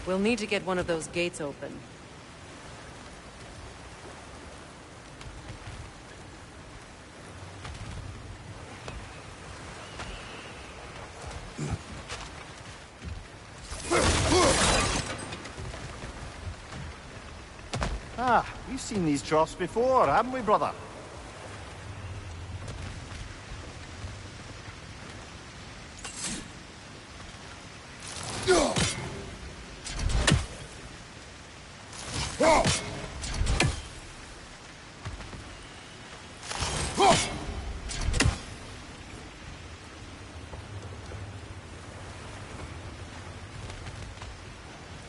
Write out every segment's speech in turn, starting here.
We'll need to get one of those gates open. Ah, we've seen these troughs before, haven't we, brother?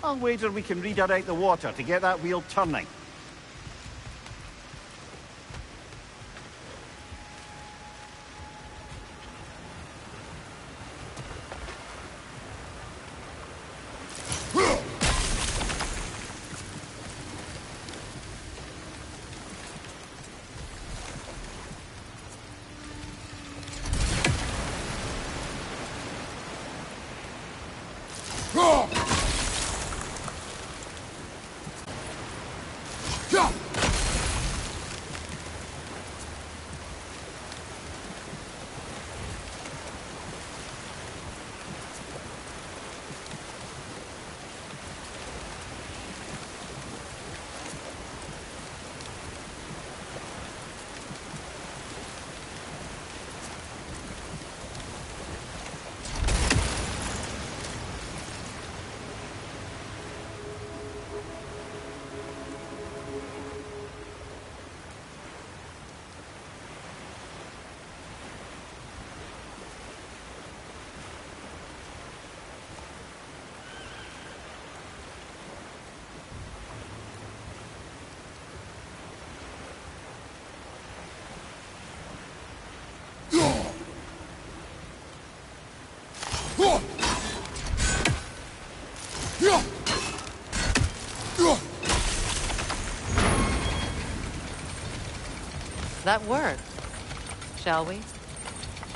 I'll wager we can redirect the water to get that wheel turning. That worked. Shall we?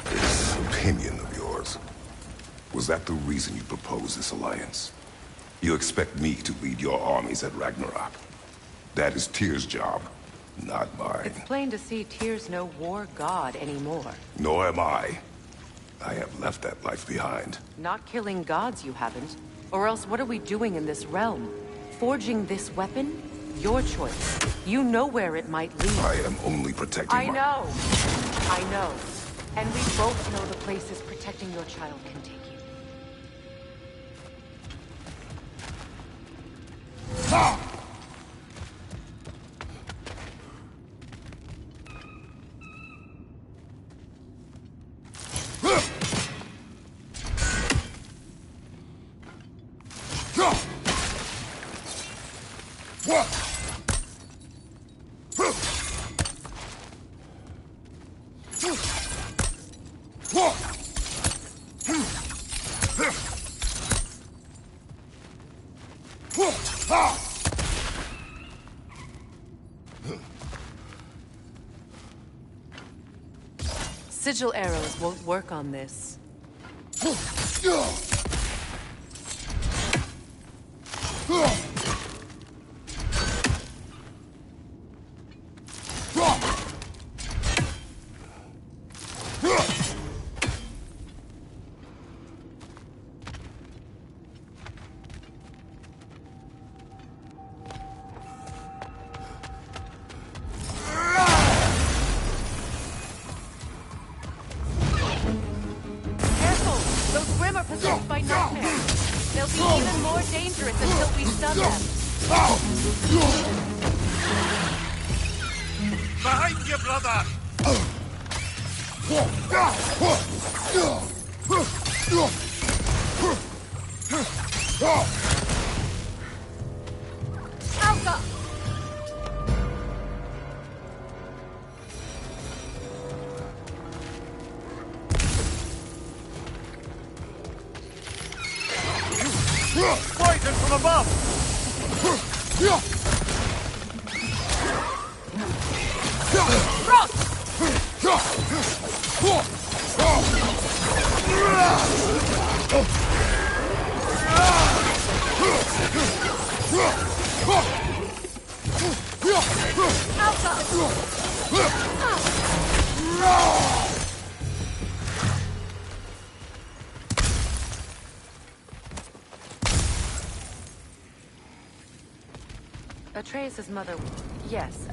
This opinion of yours, was that the reason you proposed this alliance? You expect me to lead your armies at Ragnarok? That is Tyr's job, not mine. It's plain to see Tyr's no war god anymore. Nor am I. I have left that life behind. Not killing gods, you haven't. Or else what are we doing in this realm? Forging this weapon? Your choice. You know where it might lead. I am only protecting I know. And we both know the places protecting your child can take you. Ah! Sigil arrows won't work on this. Behind you, brother! Alka! Poison from above! Frost! Atreus' mother, yes.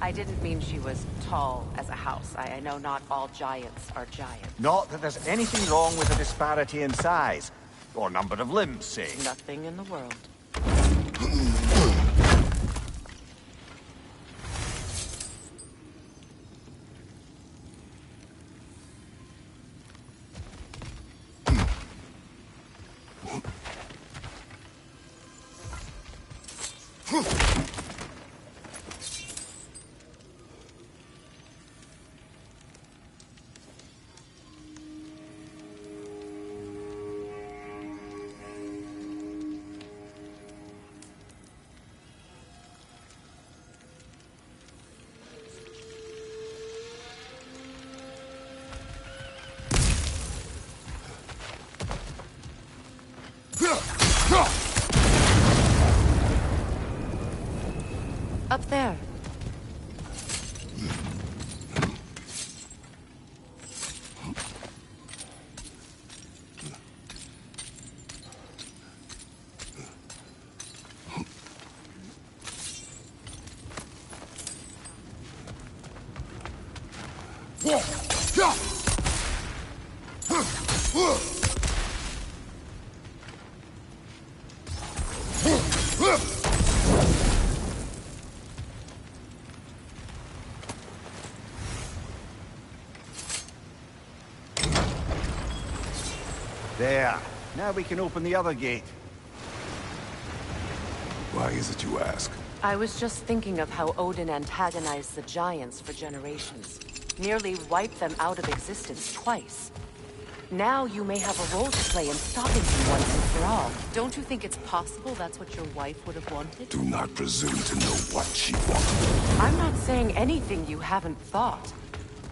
I didn't mean she was tall as a house. I know not all giants are giants. Not that there's anything wrong with a disparity in size, or number of limbs, say. Nothing in the world. Up there. There. Now we can open the other gate. Why is it you ask? I was just thinking of how Odin antagonized the giants for generations. Nearly wiped them out of existence twice. Now you may have a role to play in stopping him once and for all. Don't you think it's possible that's what your wife would have wanted? Do not presume to know what she wanted. I'm not saying anything you haven't thought.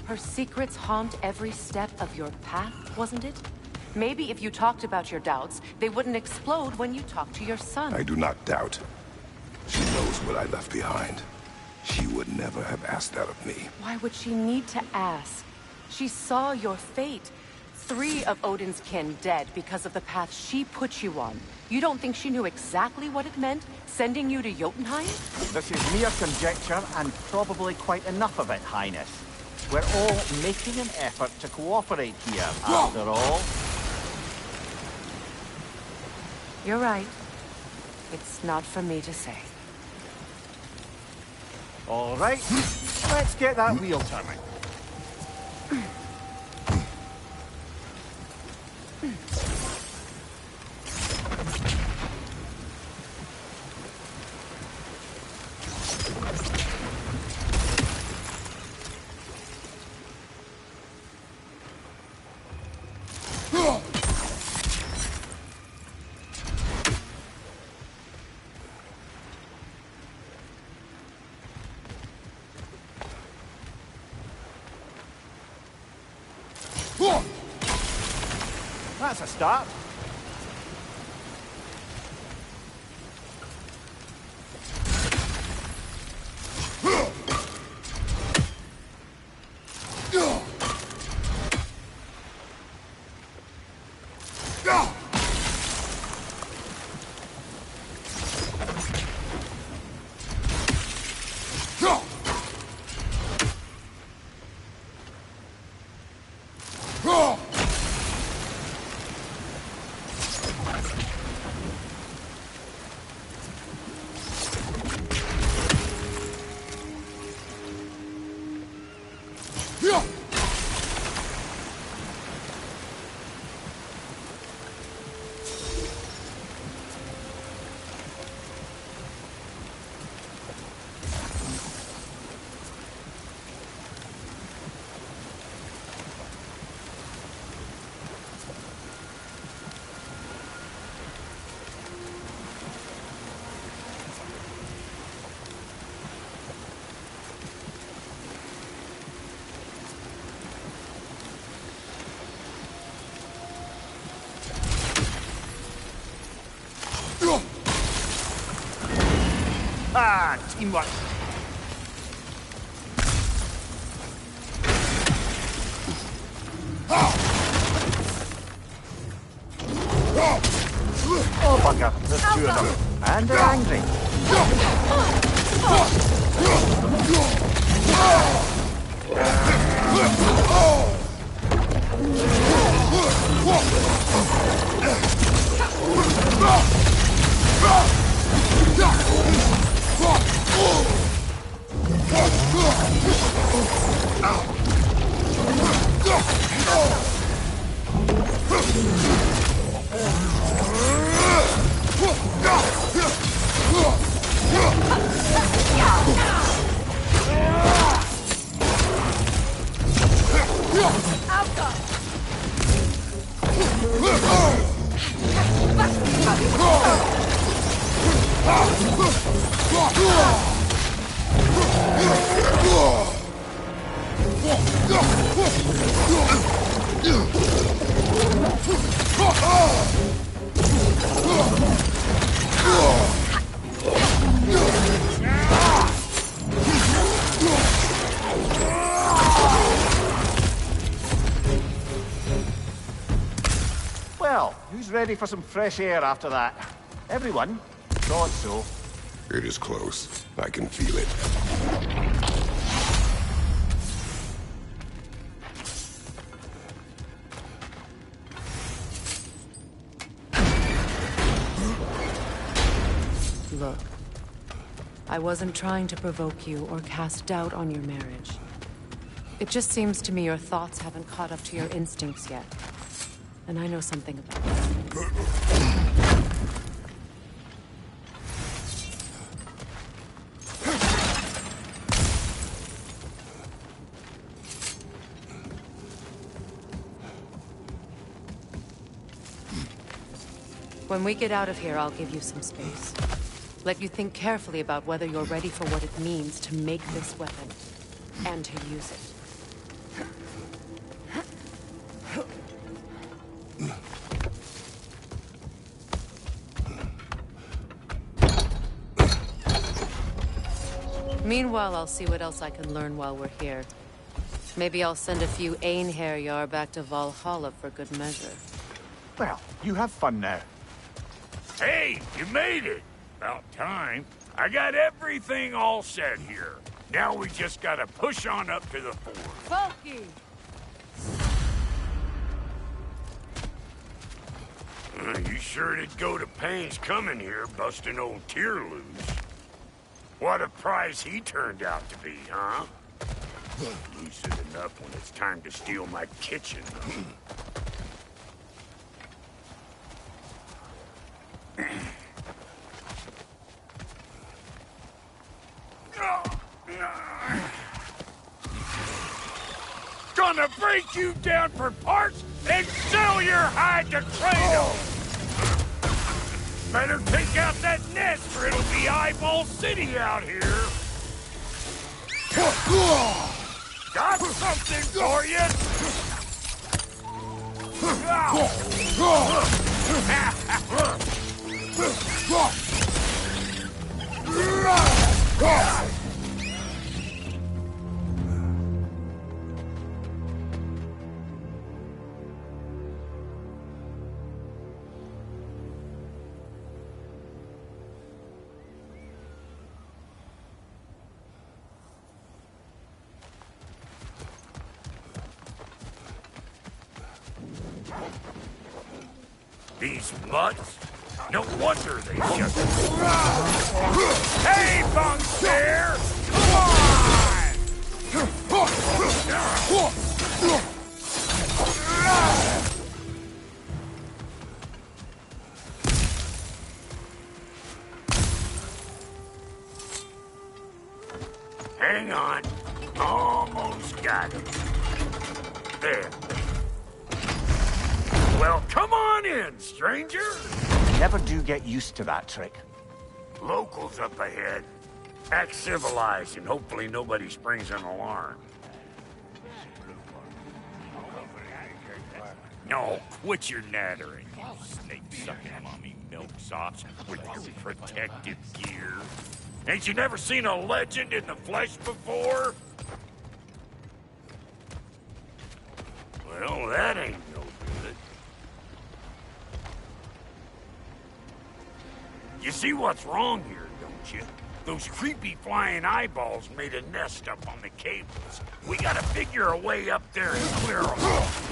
Her secrets haunt every step of your path, wasn't it? Maybe if you talked about your doubts, they wouldn't explode when you talked to your son. I do not doubt. She knows what I left behind. She would never have asked that of me. Why would she need to ask? She saw your fate. 3 of Odin's kin dead because of the path she put you on. You don't think she knew exactly what it meant, sending you to Jotunheim? This is mere conjecture, and probably quite enough of it, Highness. We're all making an effort to cooperate here, after all. You're right. It's not for me to say. All right, let's get that wheel turning. That's a start. Ah, teamwork. Oh, bugger. There's two of them. And they're angry. Well, who's ready for some fresh air after that? Everyone? Thought so. It is close. I can feel it. Look, I wasn't trying to provoke you or cast doubt on your marriage. It just seems to me your thoughts haven't caught up to your instincts yet. And I know something about that. When we get out of here, I'll give you some space. Let you think carefully about whether you're ready for what it means to make this weapon, and to use it. Meanwhile, I'll see what else I can learn while we're here. Maybe I'll send a few Einherjar back to Valhalla for good measure. Well, you have fun now. Hey, you made it! About time. I got everything all set here. Now we just gotta push on up to the fort. Falky! You sure did go to pains coming here, busting old Tyr loose. What a prize he turned out to be, huh? Lucid enough when it's time to steal my kitchen, though. Gonna break you down for parts and sell your hide to Kratos! Better take out that nest or it'll be Eyeball City out here! Got something for you! These mutts? No wonder they just... Hey, Bungbear! Come on! Hang on. Almost got him. There. Well, come on in, stranger. Never do get used to that trick. Locals up ahead. Act civilized and hopefully nobody springs an alarm. No, quit your nattering, you snake-sucking mommy milksops with your protective gear. Ain't you never seen a legend in the flesh before? Well, that ain't no good. You see what's wrong here, don't you? Those creepy flying eyeballs made a nest up on the cables. We gotta figure a way up there and clear them off.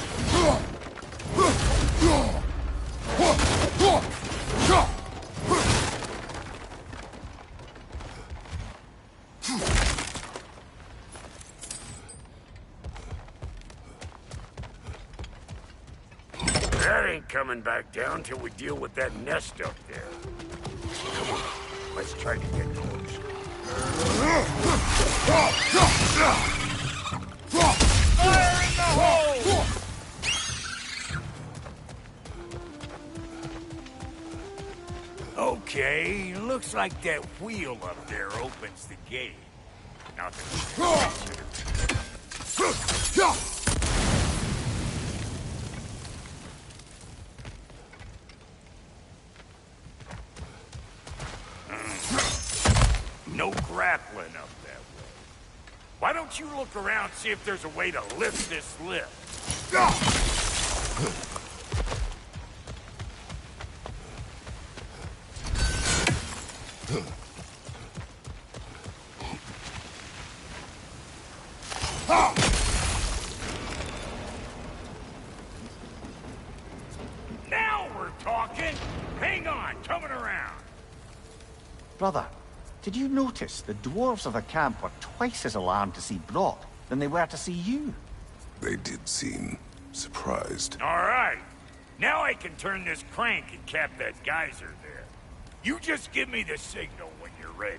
That ain't coming back down till we deal with that nest up there. Come on, let's try to get close. Fire in the hole! Okay, looks like that wheel up there opens the gate. Nothing. No grappling up that way. Why don't you look around, see if there's a way to lift this lift? Now we're talking! Hang on, coming around. Brother, did you notice the dwarves of the camp were twice as alarmed to see Brock than they were to see you? They did seem surprised. All right. Now I can turn this crank and cap that geyser there. You just give me the signal when you're ready.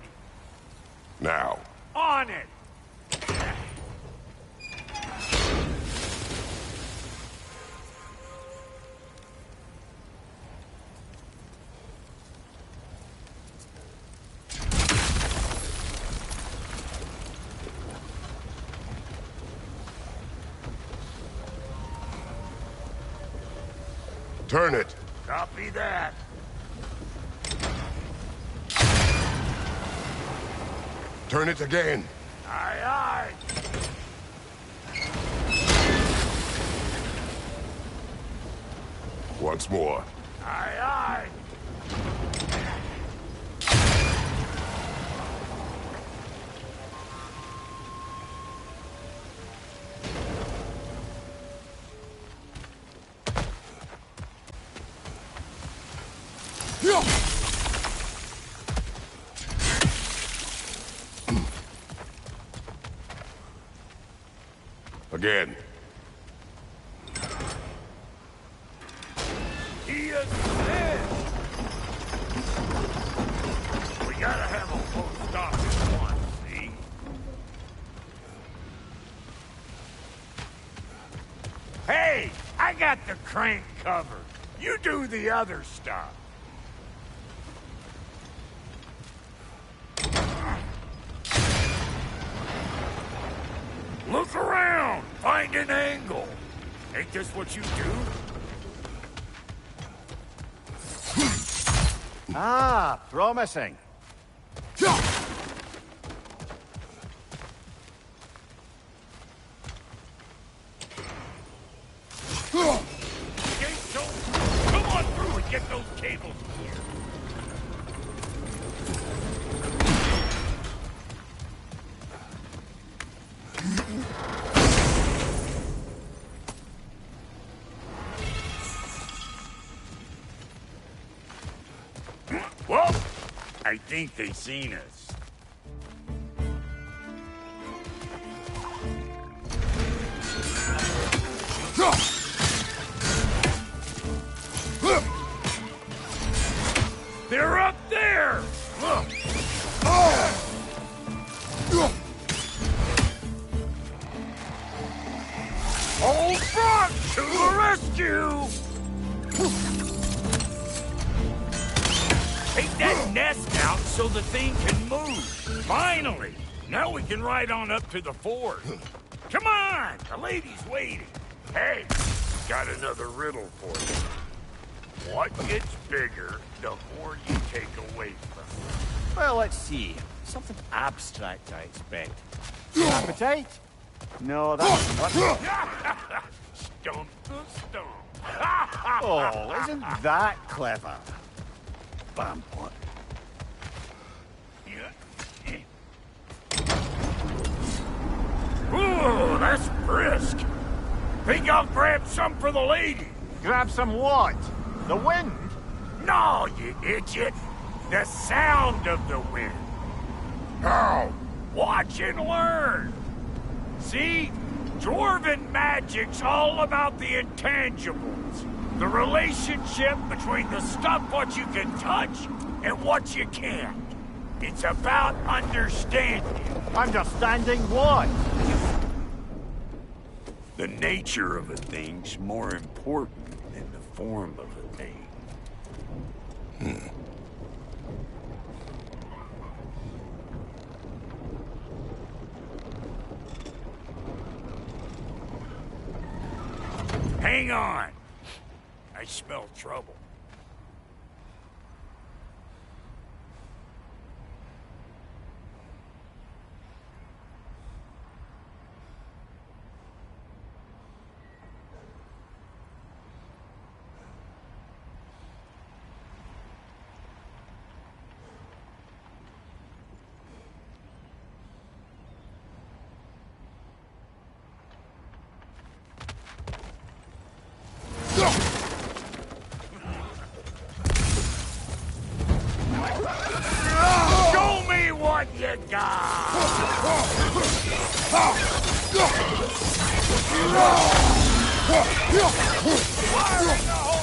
Now. On it! Turn it. Copy that. Turn it again. Aye, aye. Once more. Aye, aye. Again. He is dead. We gotta have a full stop at once, see? Hey, I got the crank covered. You do the other stuff. Look around! Find an angle! Ain't this what you do? Ah, promising. Gates open! Come on through and get those cables clear. Whoa! I think they seen us. They're up there! Look! Old front to the rescue! Take that nest out so the thing can move. Finally! Now we can ride on up to the fort. Come on! The lady's waiting. Hey, got another riddle for you. What gets bigger the more you take away from it? Well, let's see. Something abstract, I expect. Appetite? No, that's not... stump the stump. Oh, isn't that clever? Bam pot. Ooh, that's brisk. Think I'll grab some for the lady? Grab some what? The wind? No, you idiot. The sound of the wind. How? Watch and learn. See? Dwarven magic's all about the intangibles. The relationship between the stuff what you can touch and what you can't. It's about understanding. Understanding what? The nature of a thing's more important than the form of a thing. Hang on. I smell trouble. Show me what you got! Fire in the hole!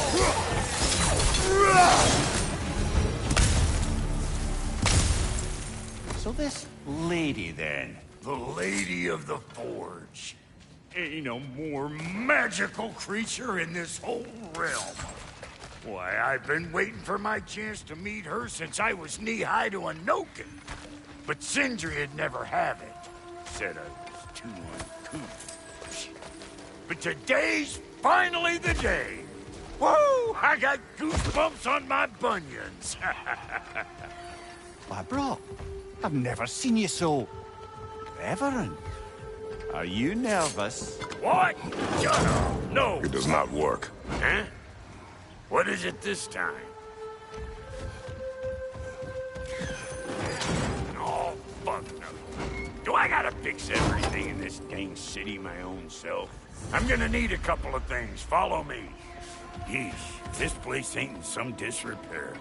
So this lady then? The Lady of the Forge. Ain't a more magical creature in this whole realm. Why, I've been waiting for my chance to meet her since I was knee-high to a Noken. But Sindri'd never have it. Said I was too uncouth. But today's finally the day. Woo! I got goosebumps on my bunions. Why, bro, I've never seen you so reverent. Are you nervous? What? Shut up. No. It does not work. Huh? What is it this time? Oh, fuck no. Do I gotta fix everything in this dang city my own self? I'm gonna need a couple of things. Follow me. Yeesh, this place ain't in some disrepair.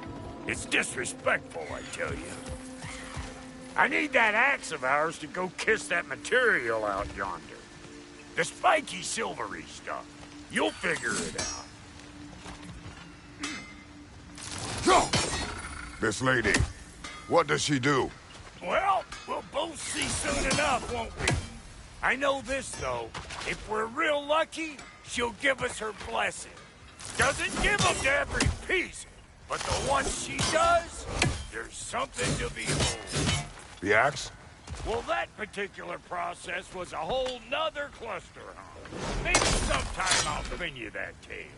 It's disrespectful, I tell you. I need that axe of ours to go kiss that material out yonder. The spiky silvery stuff. You'll figure it out. This lady, what does she do? Well, we'll both see soon enough, won't we? I know this, though. If we're real lucky, she'll give us her blessing. Doesn't give them to every piece, but the ones she does, there's something to behold. The axe? Well, that particular process was a whole nother cluster, huh? Maybe sometime I'll spin you that tale.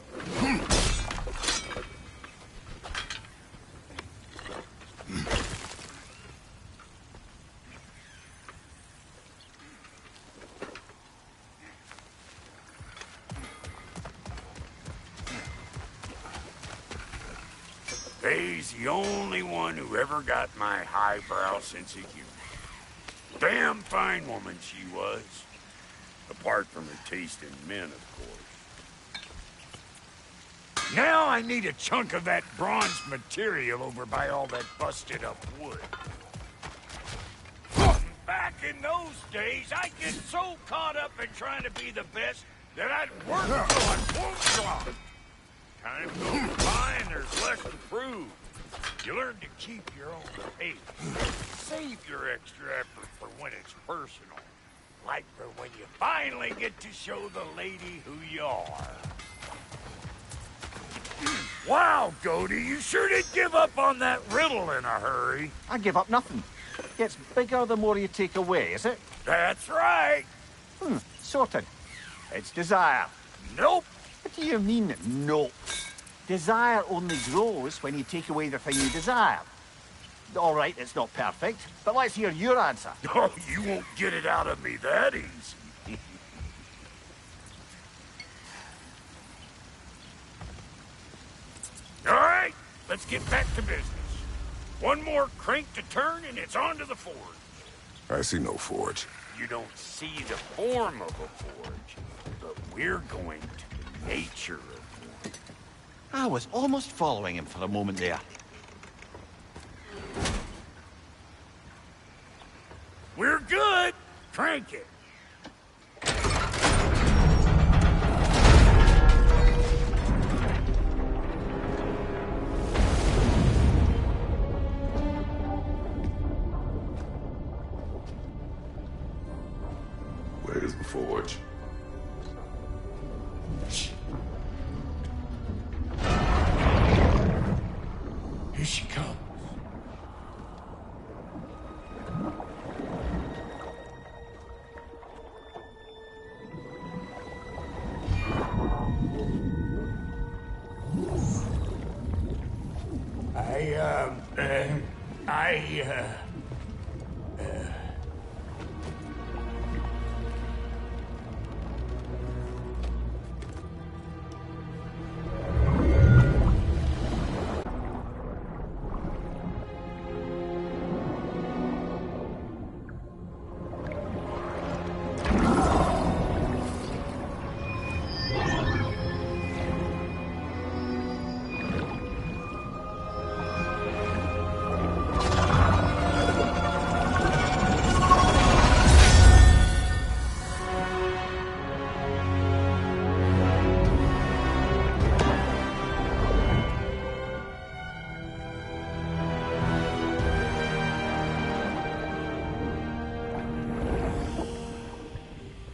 They's the only one who ever got my highbrow sense of humor. Damn fine woman she was. Apart from her taste in men, of course. Now I need a chunk of that bronze material over by all that busted up wood. Back in those days, I'd get so caught up in trying to be the best that I'd work till I won't drop. Time goes by and there's less to prove. You learn to keep your own pace. Save your extra effort for when it's personal. Like for when you finally get to show the lady who you are. Wow, Goaty, you sure did give up on that riddle in a hurry. I give up nothing. Gets bigger the more you take away, is it? That's right. Sorted. It's desire. Nope. What do you mean, no? Desire only grows when you take away the thing you desire. All right, it's not perfect, but let's hear your answer. Oh, you won't get it out of me that easy. let's get back to business. One more crank to turn and it's on to the forge. I see no forge. You don't see the form of a forge, but we're going to the nature of one. I was almost following him for a moment there. We're good! Crank it! Where's the forge? Here she comes.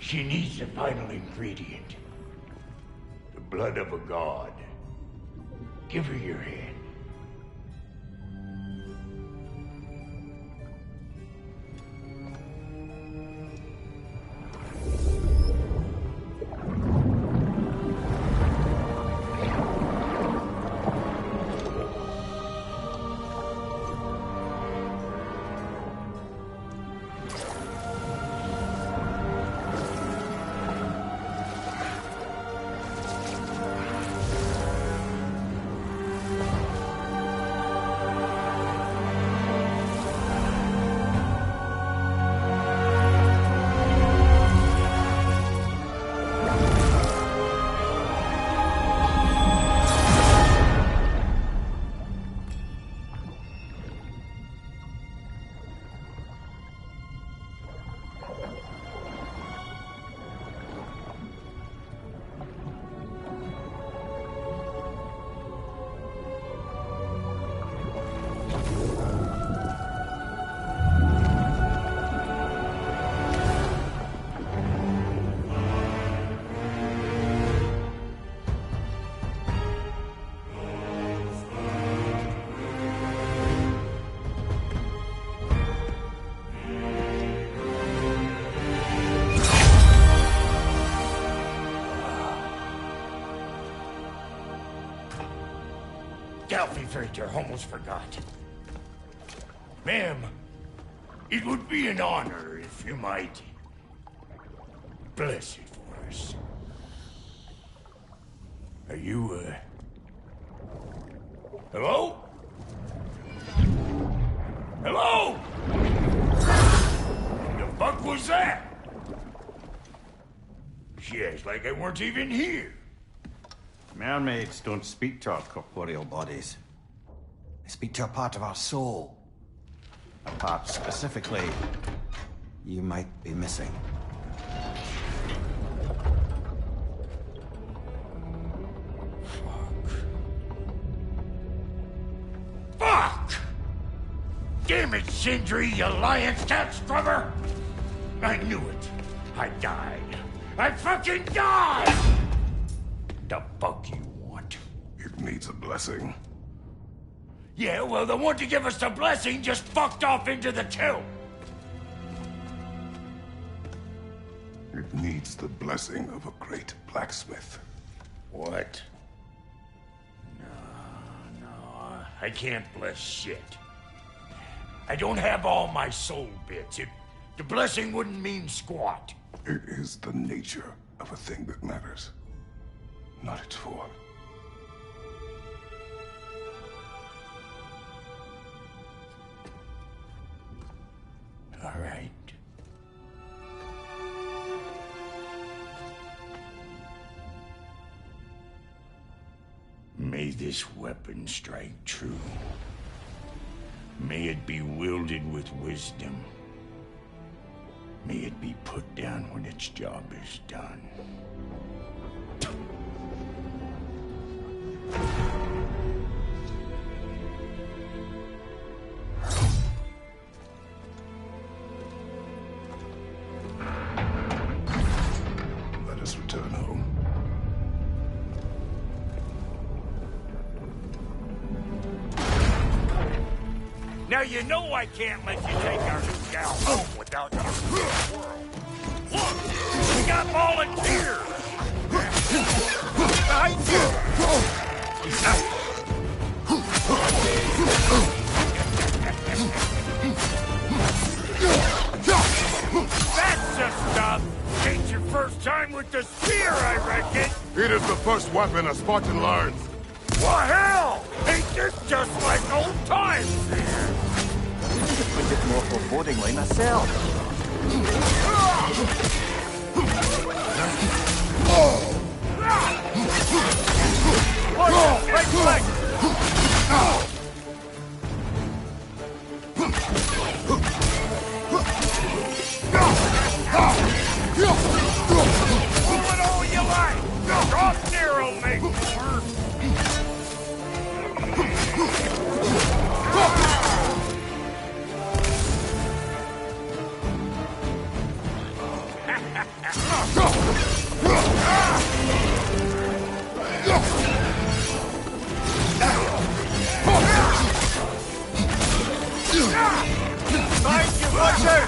She needs the final ingredient. The blood of a god. Give her your hand. Freighter, almost forgot. Ma'am, it would be an honor if you might bless it for us. Are you, hello? Hello? The fuck was that? She acts like I weren't even here. Mermaids don't speak to our corporeal bodies. They speak to a part of our soul. A part specifically you might be missing. Fuck! Damn it, Sindri, you lion cat scrubber! I knew it. I died. I fucking died! The fuck you want? It needs a blessing. Yeah, well, the one to give us the blessing just fucked off into the tomb. It needs the blessing of a great blacksmith. What? No, I can't bless shit. I don't have all my soul bits. The blessing wouldn't mean squat. It is the nature of a thing that matters, not its form. All right. May this weapon strike true. May it be wielded with wisdom. May it be put down when its job is done. Let us return home. Now you know I can't let you take our new gal home without your swirl. Look, we got volunteers. Behind you. That's the stuff. Ain't your first time with the spear, I reckon. It is the first weapon a Spartan learns. Well, hell! Ain't this just like old times then? Put it more forebodingly myself. Right leg! Pull it all you like! Drop narrow make it work! Thank you, Butcher!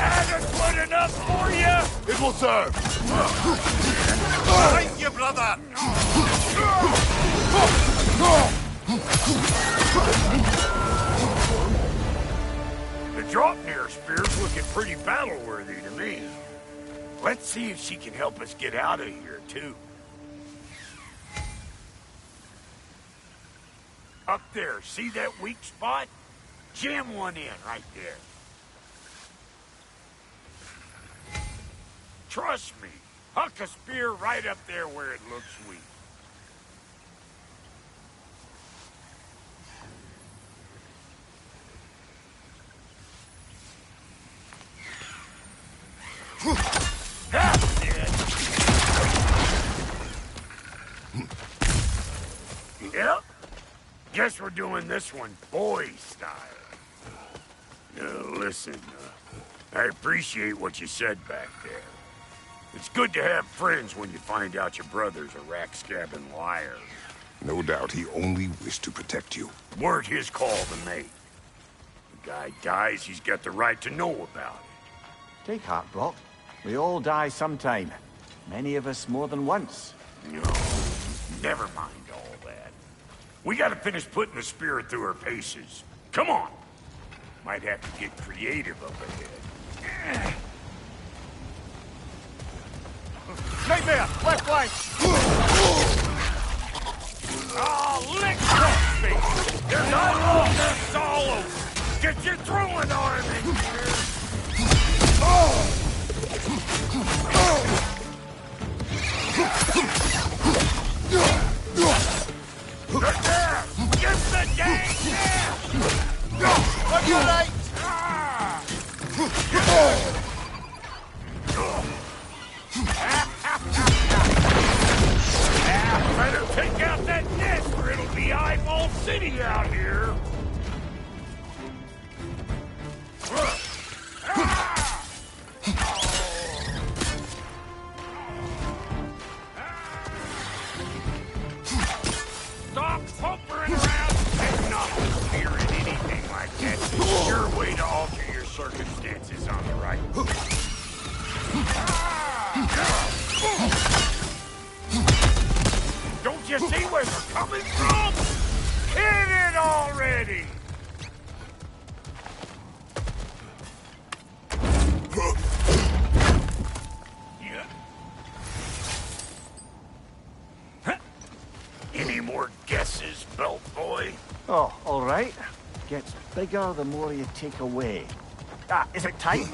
Adequate enough for you? It will serve. Thank you, brother! The Draupnir spear's looking pretty battle-worthy to me. Let's see if she can help us get out of here, too. Up there, see that weak spot? Jam one in right there. Trust me, huck a spear right up there where it looks weak. That's it. Yep. Guess we're doing this one boy style. Listen, I appreciate what you said back there. It's good to have friends when you find out your brother's a rack-scabbing liar. No doubt he only wished to protect you. Weren't his call to make. The guy dies, he's got the right to know about it. Take heart, Brock. We all die sometime. Many of us more than once. No, never mind all that. We gotta finish putting the spirit through her paces. Come on. Might have to get creative up ahead. Nightmare! Left flank! Oh, lick that face! There's almost all over! Get your throwing arm in here! Right there! Get the dang On your right! Better take out that nest or it'll be Eyeball City out here! Stop pumpering around and not fearing anything like that. Sure way to alter your circumstances on the right. Don't you see where they're coming from? Hit it already! Oh, all right. Gets bigger the more you take away. Ah, is it time?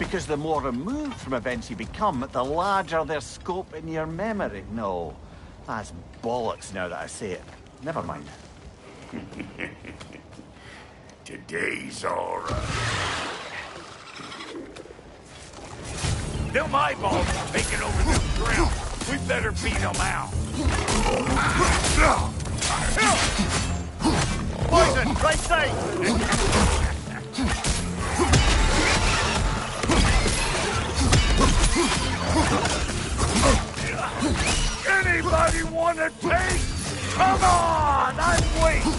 Because the more removed from events you become, the larger their scope in your memory. No, that's bollocks now that I say it. Never mind. Today's alright. Them eyeballs are taking over them ground. We better beat them out. Poison, right side! Anybody want to take? Come on, I'm waiting.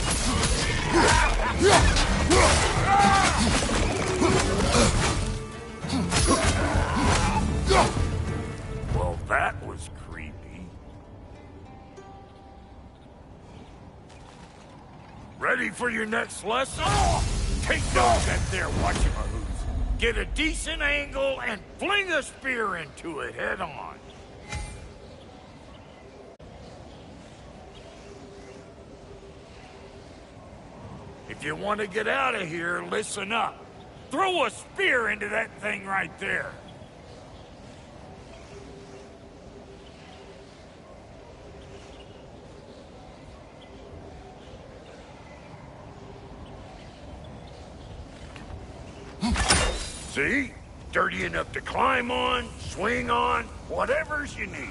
Well, that was creepy. Ready for your next lesson? Take those at their whatchamahoos. Get a decent angle and fling a spear into it head on. If you want to get out of here, listen up. Throw a spear into that thing right there. See? Dirty enough to climb on, swing on, whatever's you need.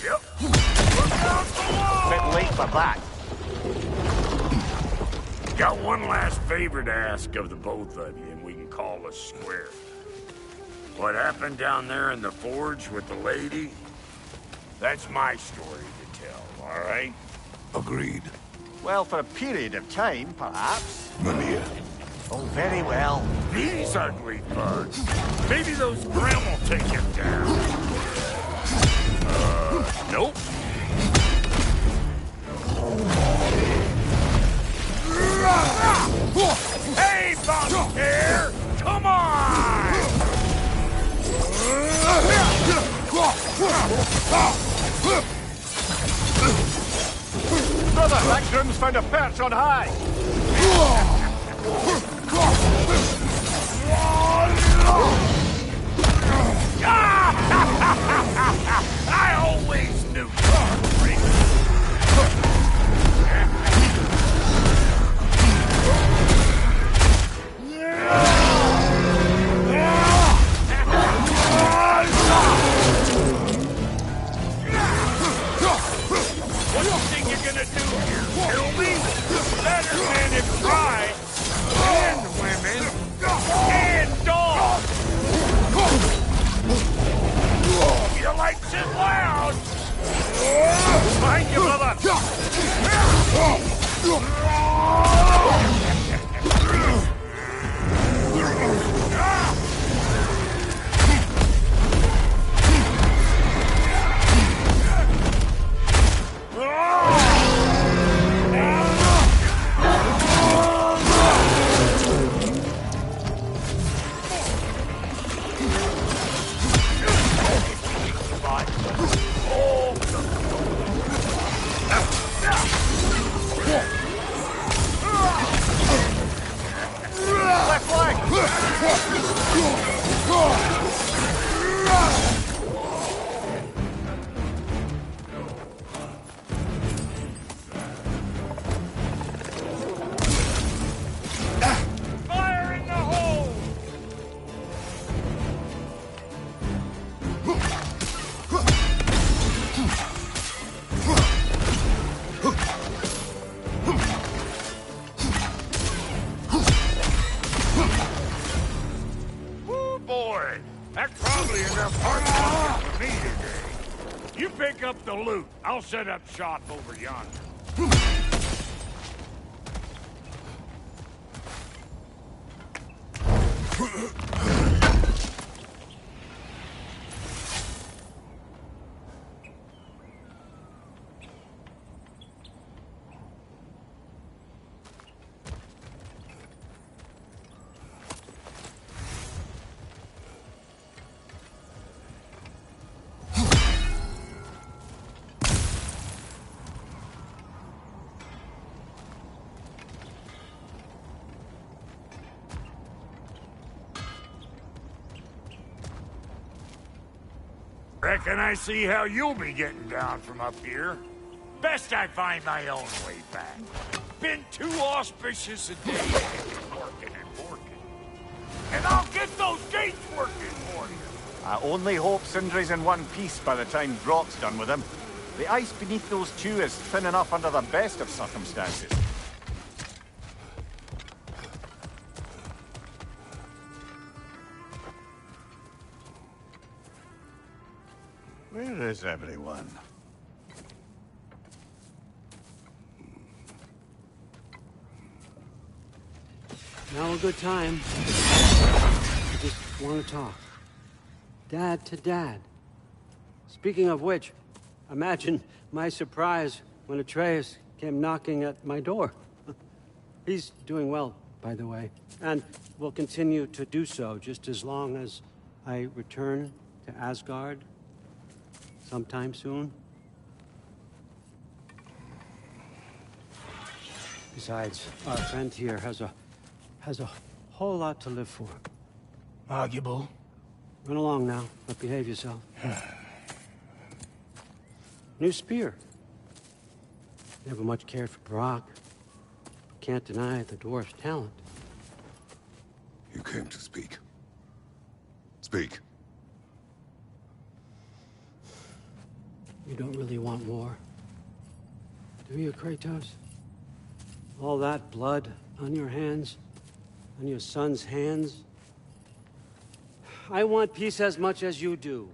Yep. Bit late for that. Got one last favor to ask of the both of you, and we can call us square. What happened down there in the forge with the lady? That's my story to tell, all right? Agreed. Well, for a period of time, perhaps. Mania. Oh, very well. These ugly bugs. Maybe those Grim will take him down. Nope. Hey, volunteer! Come on! Brother, that Grim's found a perch on high. I always knew. What do you think you're gonna do here? Kill me? Better men have tried. And women. And dogs. You like it loud? Behind you, brother. Fire in the hole! Woo, boy! That's probably enough hard work for me today. You pick up the loot. I'll set up shop over yonder. Reckon I see how you'll be getting down from up here. Best I find my own way back. Been too auspicious a day to keep working and working. And I'll get those gates working for you. I only hope Sindri's in one piece by the time Brock's done with him. The ice beneath those two is thin enough under the best of circumstances. Where is everyone? Now a good time. I just want to talk. Dad to dad. Speaking of which, imagine my surprise when Atreus came knocking at my door. He's doing well, by the way, and will continue to do so just as long as I return to Asgard sometime soon. Besides, our friend here has a whole lot to live for. Arguable. Run along now, but behave yourself. New spear. Never much cared for Brock. Can't deny the dwarf's talent. You came to speak. Speak. You don't really want war, do you, Kratos? All that blood on your hands, on your son's hands. I want peace as much as you do.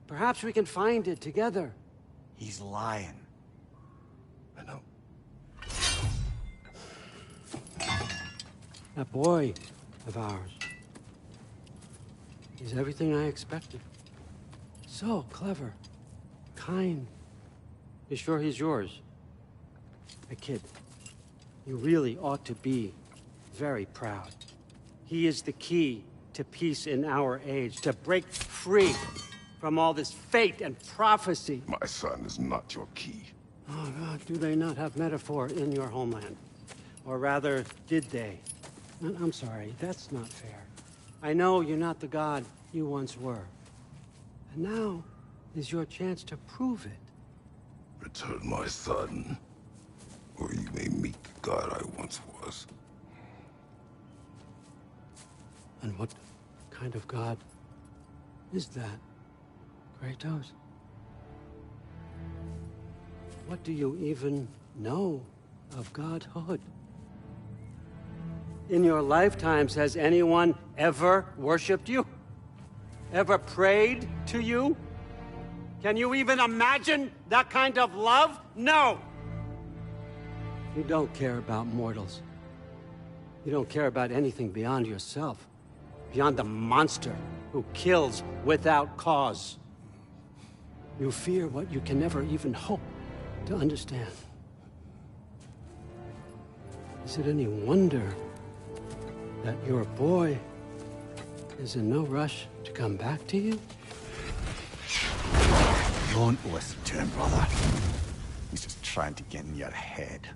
Perhaps we can find it together. He's lying. I know. That boy of ours. He's everything I expected. So clever. Kind. You sure he's yours? A kid. You really ought to be very proud. He is the key to peace in our age, to break free from all this fate and prophecy. My son is not your key. Oh, God, do they not have metaphor in your homeland? Or rather, did they? I'm sorry, that's not fair. I know you're not the god you once were. And now is your chance to prove it. Return my son, or you may meet the god I once was. And what kind of god is that, Kratos? What do you even know of godhood? In your lifetimes, has anyone ever worshipped you? Ever prayed to you? Can you even imagine that kind of love? No! You don't care about mortals. You don't care about anything beyond yourself. Beyond the monster who kills without cause. You fear what you can never even hope to understand. Is it any wonder that your boy is in no rush to come back to you? Don't listen to him, brother. He's just trying to get in your head.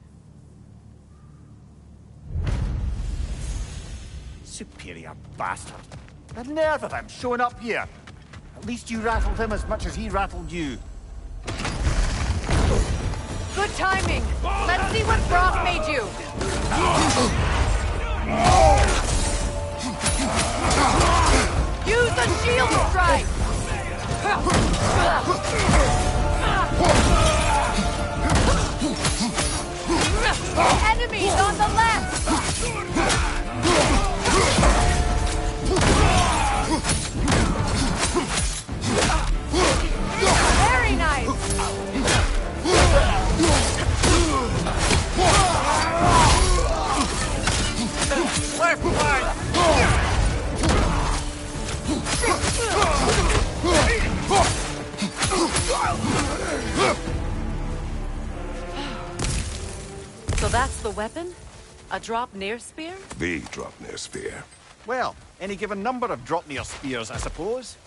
Superior bastard. The nerve of him showing up here. At least you rattled him as much as he rattled you. Good timing. Let's see what Brock made you. Use a shield strike. Enemies on the left. Very nice. Left flank. So that's the weapon? A drop-near spear? The drop-near spear. Well, any given number of drop-near spears, I suppose.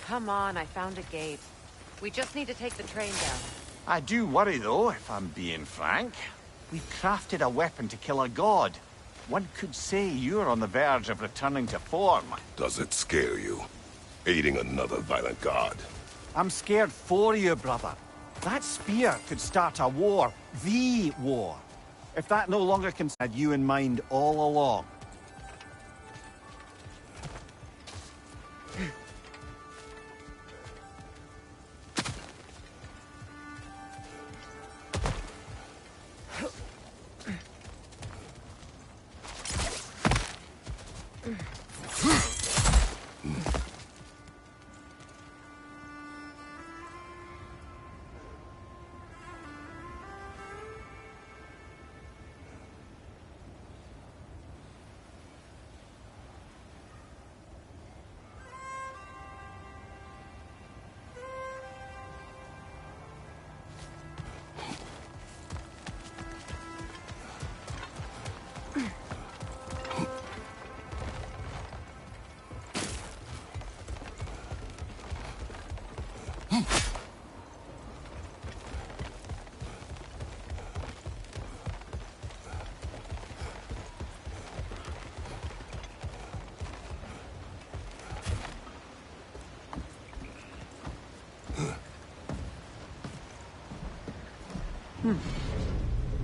Come on, I found a gate. We just need to take the train down. I do worry, though, if I'm being frank. We've crafted a weapon to kill a god. One could say you're on the verge of returning to form. Does it scare you? Aiding another violent god. I'm scared for you, brother. That spear could start a war. The war. If that no longer had you in mind all along.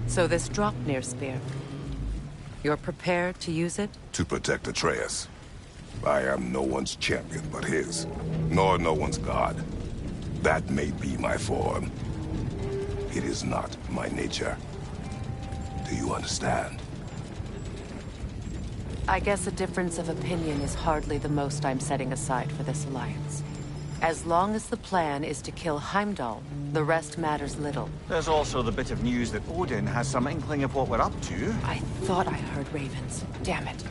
So this Draupnir spear. You're prepared to use it? To protect Atreus. I am no one's champion but his, nor no one's god. That may be my form. It is not my nature. Do you understand? I guess a difference of opinion is hardly the most I'm setting aside for this alliance. As long as the plan is to kill Heimdall, the rest matters little. There's also the bit of news that Odin has some inkling of what we're up to. I thought I heard ravens. Damn it.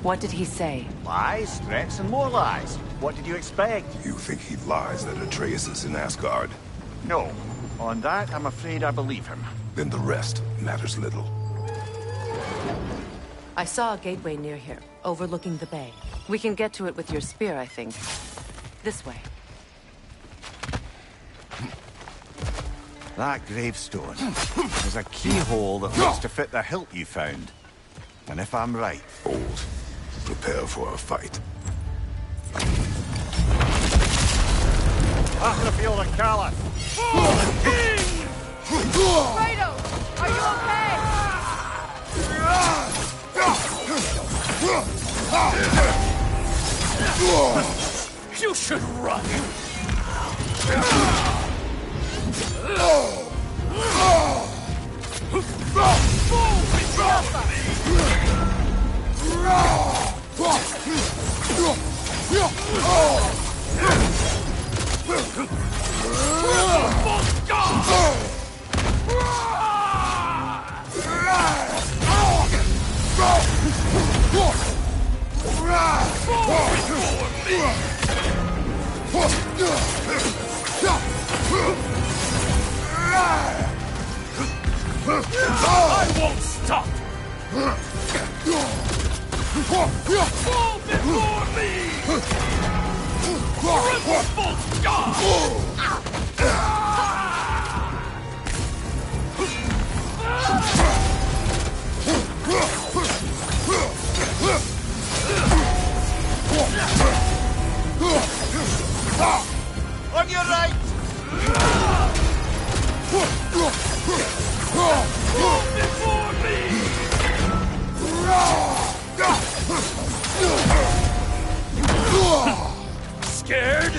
What did he say? Lies, threats, and more lies. What did you expect? You think he lies that Atreus is in Asgard? No. On that, I'm afraid I believe him. Then the rest matters little. I saw a gateway near here, overlooking the bay. We can get to it with your spear, I think. This way. That gravestone is a keyhole that looks to fit the hilt you found. And if I'm right... Old. Prepare for a fight. I can feel the callous. Kratos! Are you okay? You should run! I won't stop! Fall before me! Triple On your right! Fall before me! Scared?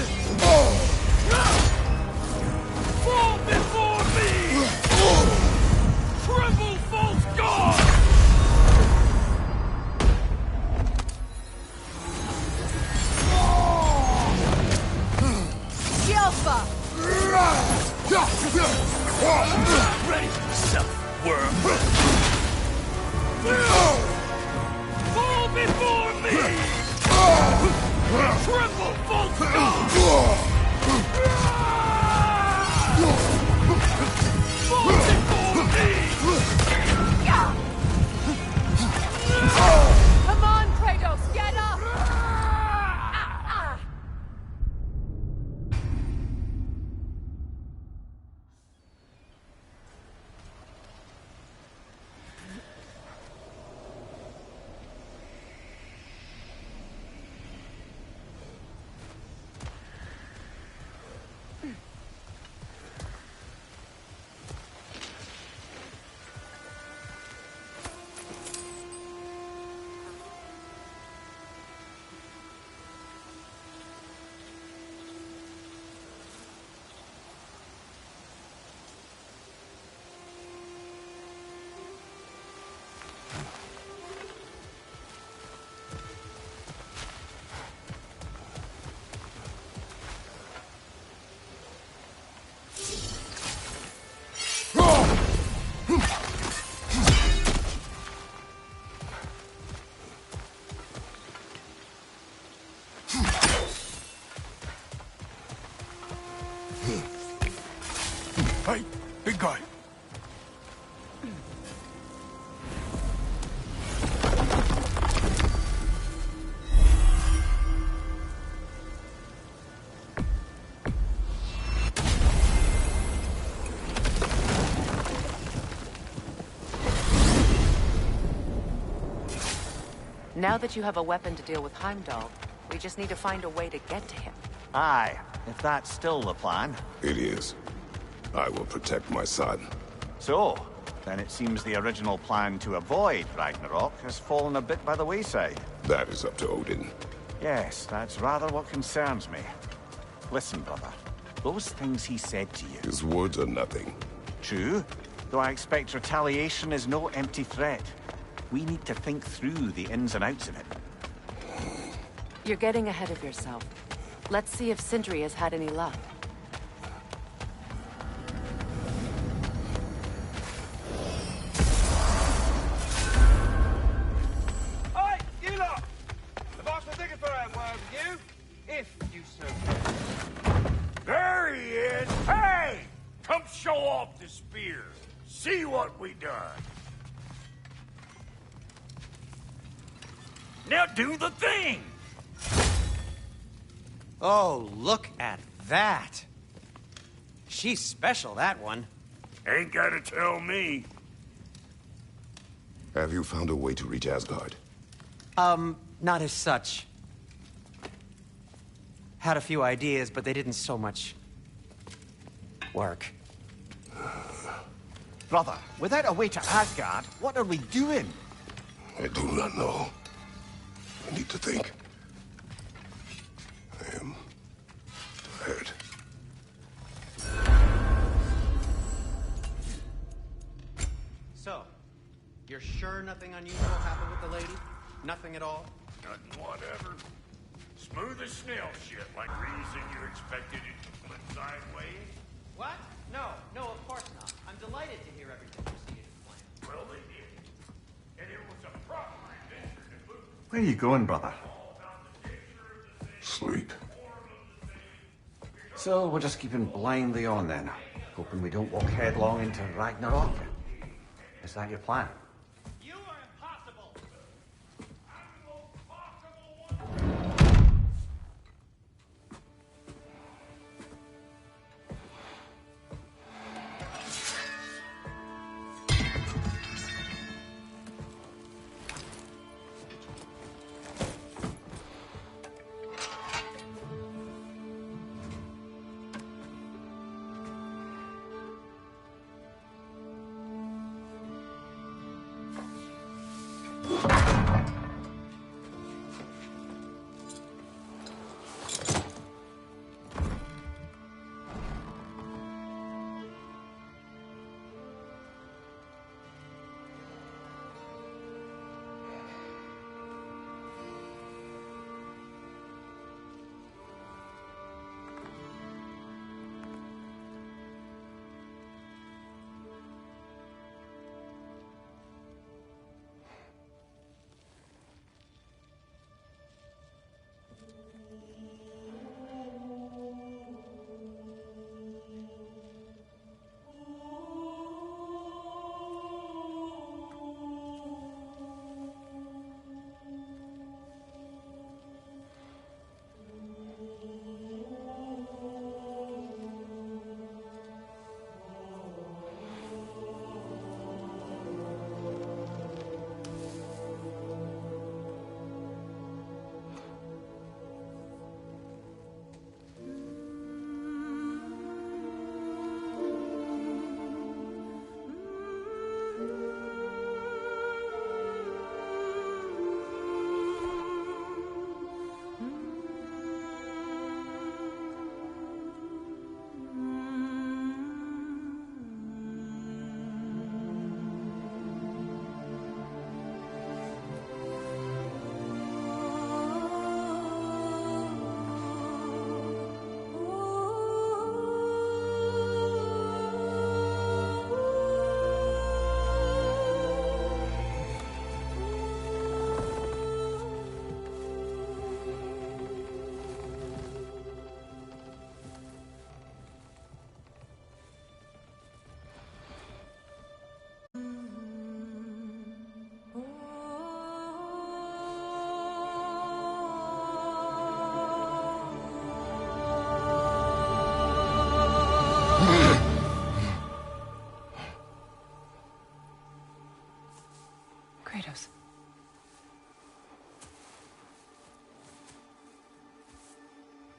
Now that you have a weapon to deal with Heimdall, we just need to find a way to get to him. Aye, if that's still the plan. It is. I will protect my son. So, then it seems the original plan to avoid Ragnarok has fallen a bit by the wayside. That is up to Odin. Yes, that's rather what concerns me. Listen, brother. Those things he said to you... His words are nothing. True, though I expect retaliation is no empty threat. We need to think through the ins and outs of it. You're getting ahead of yourself. Let's see if Sindri has had any luck. Hey, you lot! The boss was looking for him, was you? If you so can. There he is! Hey! Come show off the spear. See what we done. Now do the thing! Oh, look at that. She's special, that one. Ain't gotta tell me. Have you found a way to reach Asgard? Not as such. Had a few ideas, but they didn't so much work. Brother, without a way to Asgard, what are we doing? I do not know. I need to think. I am tired. So, you're sure nothing unusual happened with the lady? Nothing at all? Nothing whatever. Smooth as snail shit, like reason you expected it to flip sideways. What? No, of course not. I'm delighted to hear everything proceeded as planned. Well, they did. And it was a proper adventure to boot. Where are you going, brother? Sleep. So we're just keeping blindly on then, hoping we don't walk headlong into Ragnarok. Is that your plan? You are impossible!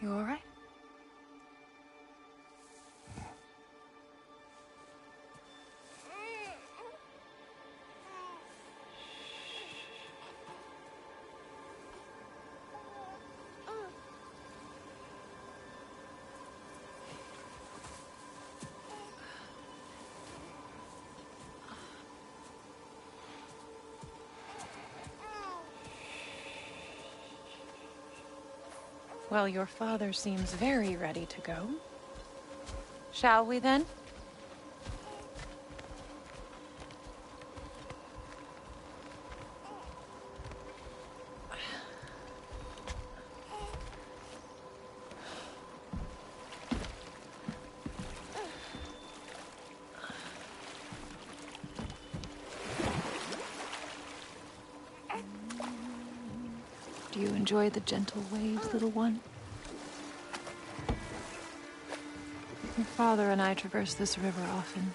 You all right? Well, your father seems very ready to go. Shall we then? Do you enjoy the gentle waves, little one? Your father and I traverse this river often.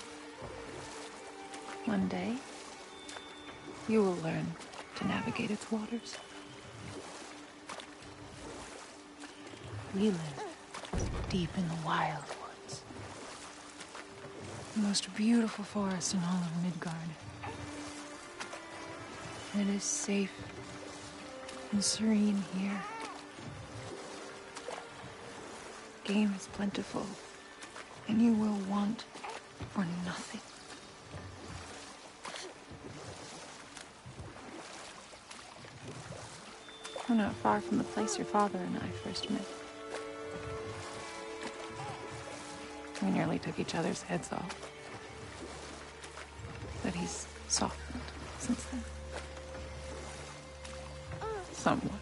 One day, you will learn to navigate its waters. We live deep in the wild woods. The most beautiful forest in all of Midgard. And it is safe and serene here. Game is plentiful, and you will want for nothing. We're not far from the place your father and I first met. We nearly took each other's heads off. But he's softened since then. Somewhat.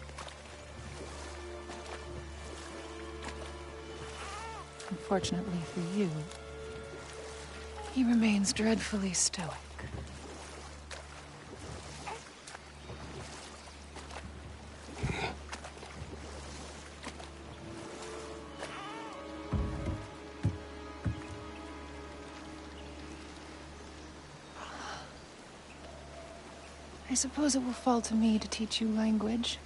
Unfortunately for you, he remains dreadfully stoic. I suppose it will fall to me to teach you language.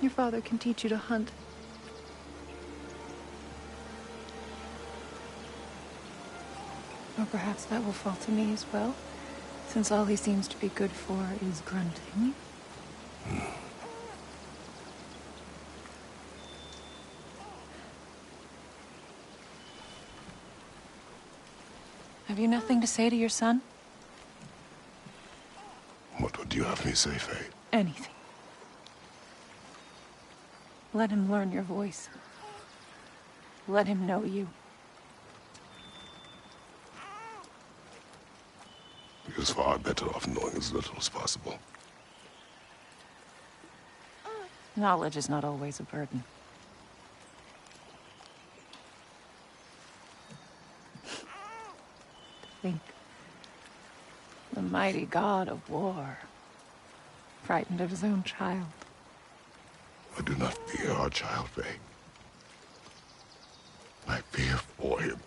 Your father can teach you to hunt. Or perhaps that will fall to me as well, since all he seems to be good for is grunting. Have you nothing to say to your son? What would you have me say, Faye? Anything. Let him learn your voice. Let him know you. He is far better off knowing as little as possible. Knowledge is not always a burden. Think. The mighty god of war, frightened of his own child. I do not fear our child, Faye. I fear for him.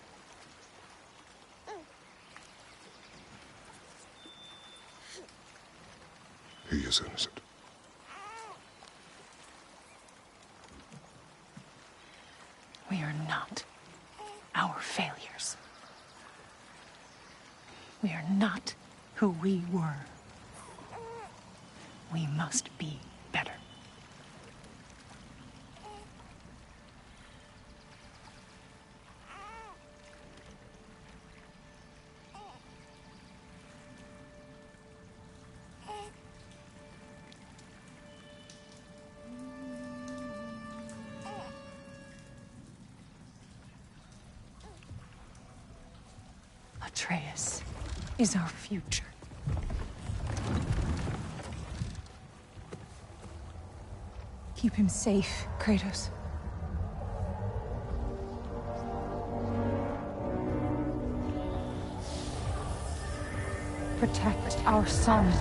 He is innocent. We are not our failures. We are not who we were. We must be better. Atreus is our future. Keep him safe, Kratos. Protect our son.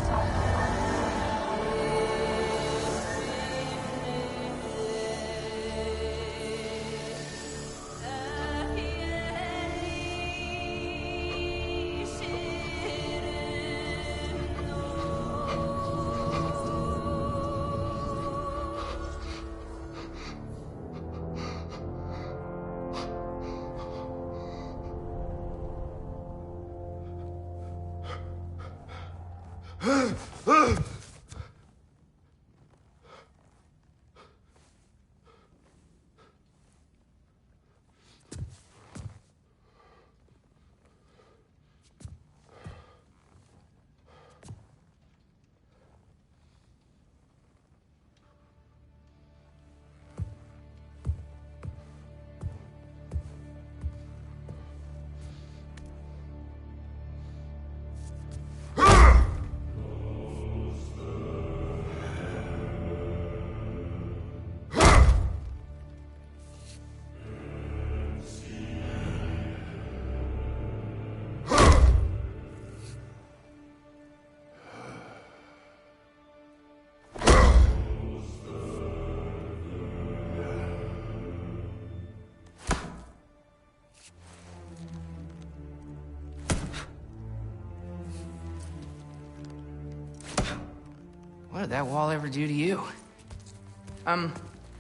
What did that wall ever do to you?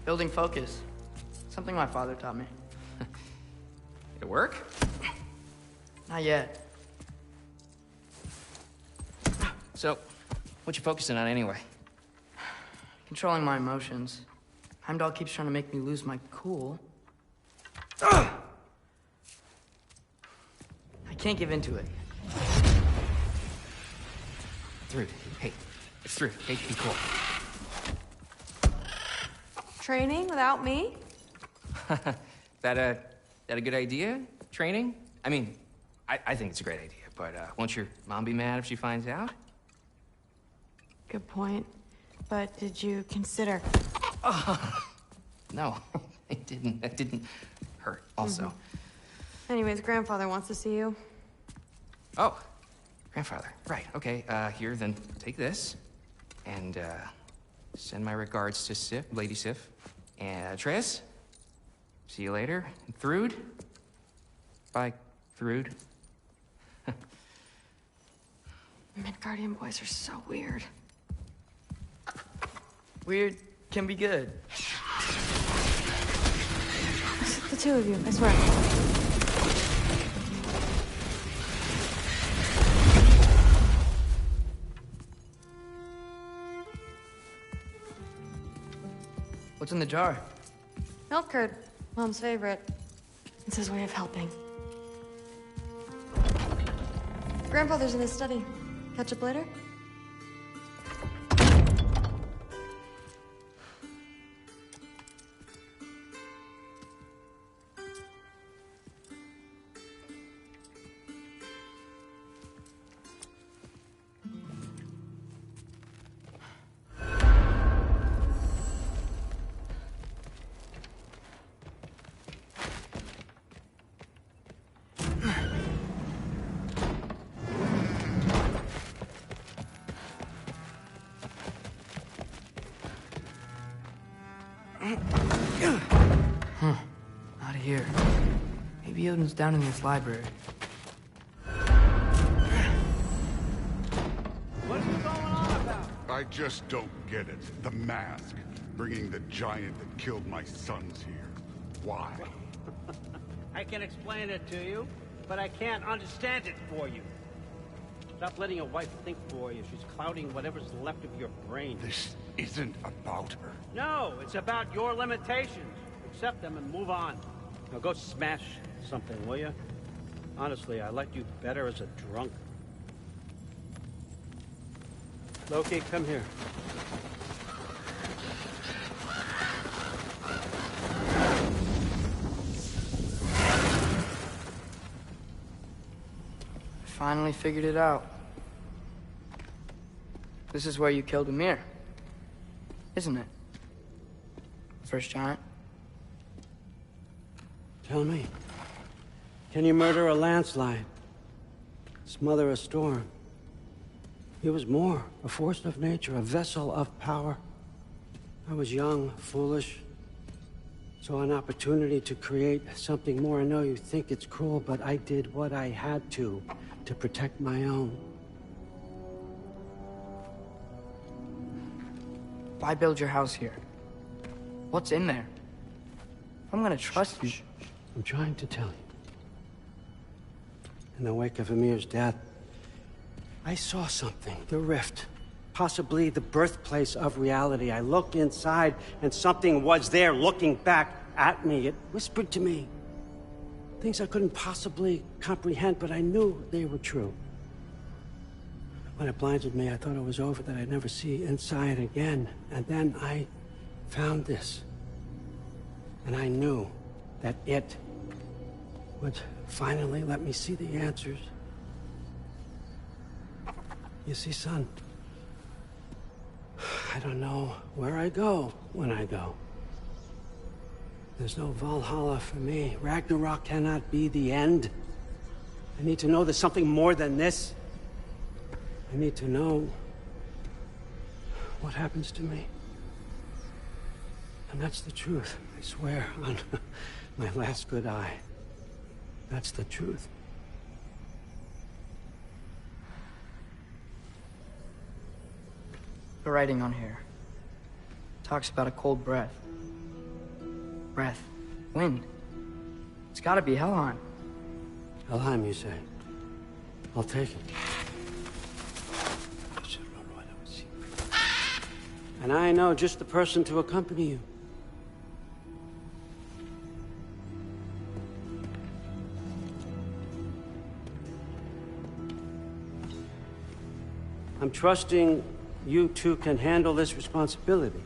Building focus. Something my father taught me. It work? Not yet. So, what you focusing on anyway? Controlling my emotions. Heimdall keeps trying to make me lose my cool. I can't give into it. Through. Hey, it's through. Hey, be cool. Training without me? That a good idea? Training? I mean, I think it's a great idea, but won't your mom be mad if she finds out? Good point. But did you consider... No, it didn't. That didn't hurt, also. Anyways, grandfather wants to see you. Oh, grandfather. Right, okay. Here, then take this. And, send my regards to Sif, Lady Sif. And, Atreus. See you later. And Thrud. Bye, Thrud. Midgardian boys are so weird. Weird can be good. The two of you, I swear. What's in the jar? Milk curd, Mom's favorite. It's his way of helping. Grandfather's in his study. Catch up later? Not here. Maybe Odin's down in this library. What's going on about? I just don't get it. The mask. Bringing the giant that killed my sons here. Why? I can explain it to you, but I can't understand it for you. Stop letting your wife think for you. She's clouding whatever's left of your brain. This isn't about her. No, it's about your limitations. Accept them and move on. Now go smash something, will you? Honestly, I liked you better as a drunk. Loki, come here. Finally figured it out. This is where you killed Ymir, isn't it? First giant. Tell me, can you murder a landslide? Smother a storm? He was more, a force of nature, a vessel of power. I was young, foolish, saw an opportunity to create something more. I know you think it's cruel, but I did what I had to protect my own. Why build your house here? What's in there? I'm gonna trust you. I'm trying to tell you. In the wake of Ymir's death, I saw something. The rift. Possibly the birthplace of reality. I looked inside, and something was there looking back at me. It whispered to me things I couldn't possibly comprehend, but I knew they were true. When it blinded me, I thought it was over, that I'd never see inside again. And then I found this. And I knew that it would finally let me see the answers. You see, son, I don't know where I go when I go. There's no Valhalla for me. Ragnarok cannot be the end. I need to know there's something more than this. I need to know what happens to me. And that's the truth, I swear, on my last good eye. That's the truth. The writing on here talks about a cold breath. Breath. Wind. It's gotta be Helheim. Helheim, you say? I'll take it. And I know just the person to accompany you. I'm trusting you two can handle this responsibility.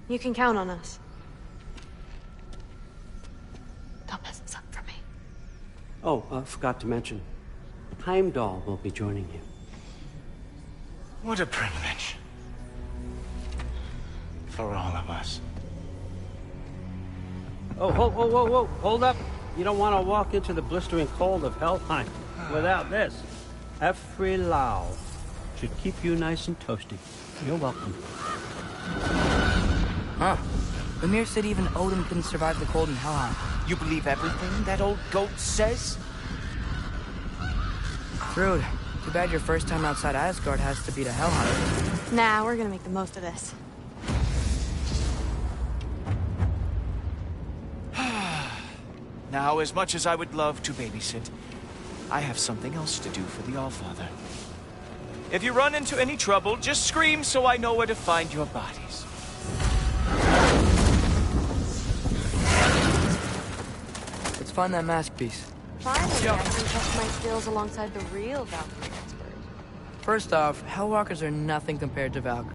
You can count on us. Don't mess this up for me. Oh, forgot to mention. Heimdall will be joining you. What a privilege. For all of us. Oh, whoa, hold up. You don't want to walk into the blistering cold of Helheim without this. Every Lao should keep you nice and toasty. You're welcome. Huh. Ymir said even Odin couldn't survive the cold in Helheim. You believe everything that old goat says? Rude. Too bad your first time outside Asgard has to be to Helheim. Nah, we're gonna make the most of this. Now, as much as I would love to babysit, I have something else to do for the Allfather. If you run into any trouble, just scream so I know where to find your bodies. Let's find that mask piece. Finally, I can test my skills alongside the real Valkyrie expert. First off, Hellwalkers are nothing compared to Valkyries.